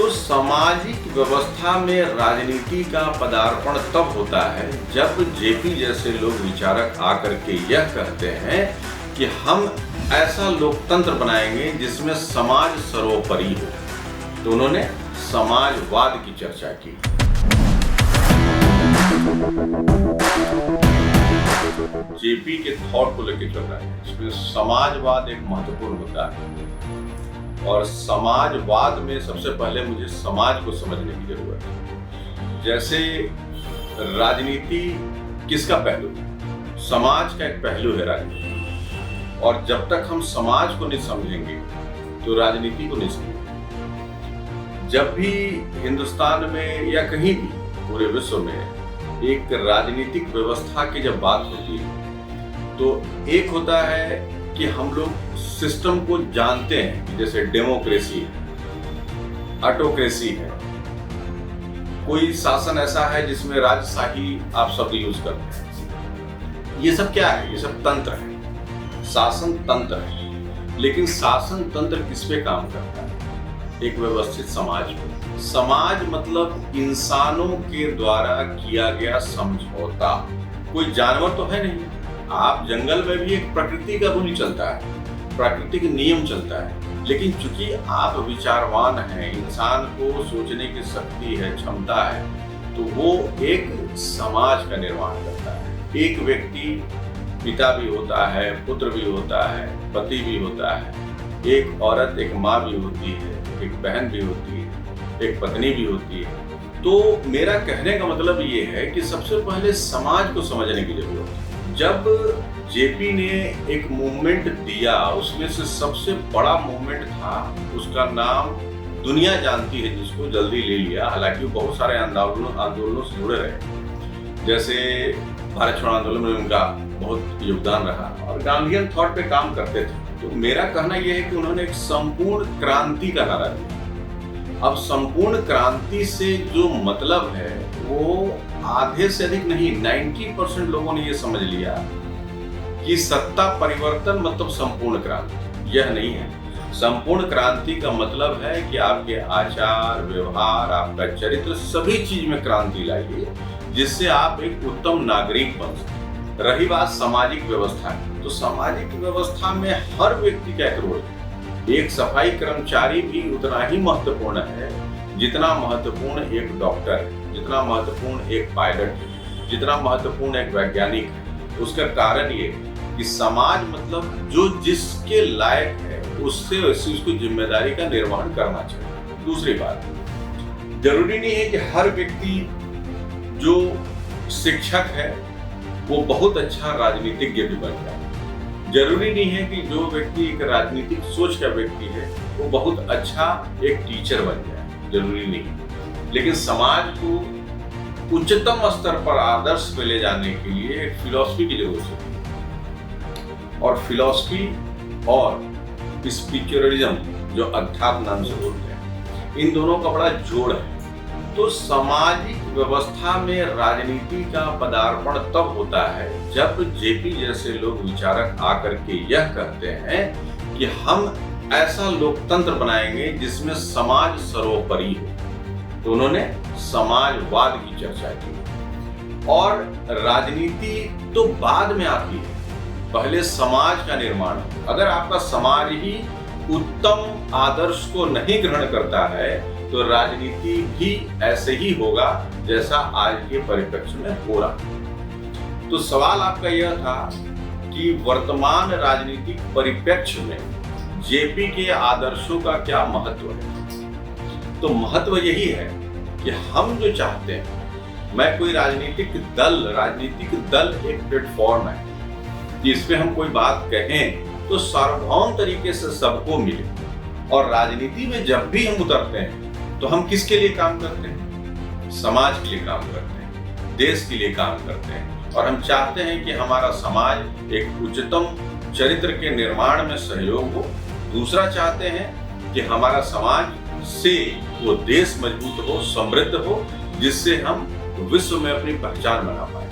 तो सामाजिक व्यवस्था में राजनीति का पदार्पण तब होता है जब जेपी जैसे लोग विचारक आकर के यह कहते हैं कि हम ऐसा लोकतंत्र बनाएंगे जिसमें समाज सर्वोपरि हो। तो उन्होंने समाजवाद की चर्चा की। जेपी के थॉट को लेकर चल रहा है, इसमें समाजवाद एक महत्वपूर्ण मुद्दा है और समाजवाद में सबसे पहले मुझे समाज को समझने की जरूरत है। जैसे राजनीति किसका पहलू है? समाज का एक पहलू है राजनीति, और जब तक हम समाज को नहीं समझेंगे तो राजनीति को नहीं समझेंगे। जब भी हिंदुस्तान में या कहीं भी पूरे विश्व में एक राजनीतिक व्यवस्था की जब बात होती है तो एक होता है कि हम लोग सिस्टम को जानते हैं, जैसे डेमोक्रेसी है, ऑटोक्रेसी है, कोई शासन ऐसा है जिसमें राजशाही आप शब्द यूज करते हैं। ये सब क्या है? ये सब तंत्र है, शासन तंत्र है। लेकिन शासन तंत्र किस पे काम करता है? एक व्यवस्थित समाज पे। समाज मतलब इंसानों के द्वारा किया गया समझौता। कोई जानवर तो है नहीं। आप जंगल में भी एक प्रकृति का रूल चलता है, प्राकृतिक नियम चलता है, लेकिन चूंकि आप विचारवान हैं, इंसान को सोचने की शक्ति है, क्षमता है, तो वो एक समाज का निर्माण करता है। एक व्यक्ति पिता भी होता है, पुत्र भी होता है, पति भी होता है, एक औरत एक माँ भी होती है, एक बहन भी होती है, एक पत्नी भी होती है। तो मेरा कहने का मतलब ये है कि सबसे पहले समाज को समझने की जरूरत है। जब जेपी ने एक मूवमेंट दिया, उसमें से सबसे बड़ा मूवमेंट था, उसका नाम दुनिया जानती है जिसको, जल्दी ले लिया। हालांकि वो बहुत सारे आंदोलनों से जुड़े रहे, जैसे भारत छोड़ो आंदोलन में उनका बहुत योगदान रहा और गांधीयन थॉट पे काम करते थे। तो मेरा कहना यह है कि उन्होंने एक संपूर्ण क्रांति का नारा दिया। अब संपूर्ण क्रांति से जो मतलब है वो आधे से अधिक नहीं, 90% लोगों ने ये समझ लिया कि सत्ता परिवर्तन मतलब संपूर्ण क्रांति। यह नहीं है। संपूर्ण क्रांति का मतलब है कि आपके आचार व्यवहार, आपका चरित्र, सभी चीज में क्रांति लाइए जिससे आप एक उत्तम नागरिक बन सकें। रही बात सामाजिक व्यवस्था की, तो सामाजिक व्यवस्था में हर व्यक्ति का एक रोल है। एक सफाई कर्मचारी भी उतना ही महत्वपूर्ण है जितना महत्वपूर्ण एक डॉक्टर है, जितना महत्वपूर्ण एक पायलट है, जितना महत्वपूर्ण एक वैज्ञानिक है। उसका कारण ये कि समाज मतलब जो जिसके लायक है उससे उसको जिम्मेदारी का निर्वहन करना चाहिए। दूसरी बात, जरूरी नहीं है कि हर व्यक्ति जो शिक्षक है वो बहुत अच्छा राजनीतिज्ञ भी बन जाए। जरूरी नहीं है कि जो व्यक्ति एक राजनीतिक सोच का व्यक्ति है वो बहुत अच्छा एक टीचर बन जाए, जरूरी नहीं। लेकिन समाज को उच्चतम स्तर पर आदर्श पे ले जाने के लिए एक फिलॉसफी की जरूरत है, और फिलॉसफी और स्पिरिचुअलिज्म जो अध्यात्म नाम से बोलते हैं, इन दोनों का बड़ा जोड़ है। तो सामाजिक व्यवस्था में राजनीति का पदार्पण तब होता है जब जेपी जैसे लोग विचारक आकर के यह कहते हैं कि हम ऐसा लोकतंत्र बनाएंगे जिसमें समाज सर्वोपरि हो। तो उन्होंने समाजवाद की चर्चा की। और राजनीति तो बाद में आती है, पहले समाज का निर्माण। अगर आपका समाज ही उत्तम आदर्श को नहीं ग्रहण करता है तो राजनीति भी ऐसे ही होगा जैसा आज के परिप्रेक्ष्य में हो रहा। तो सवाल आपका यह था कि वर्तमान राजनीतिक परिप्रेक्ष्य में जेपी के आदर्शों का क्या महत्व है? तो महत्व यही है कि हम जो चाहते हैं, मैं कोई राजनीतिक दल एक प्लेटफॉर्म है जिसपे हम कोई बात कहें तो सार्वभौम तरीके से सबको मिले। और राजनीति में जब भी हम उतरते हैं तो हम किसके लिए काम करते हैं? समाज के लिए काम करते हैं, देश के लिए काम करते हैं, और हम चाहते हैं कि हमारा समाज एक उच्चतम चरित्र के निर्माण में सहयोग हो। दूसरा चाहते हैं कि हमारा समाज से वो देश मजबूत हो, समृद्ध हो, जिससे हम विश्व में अपनी पहचान बना पाए।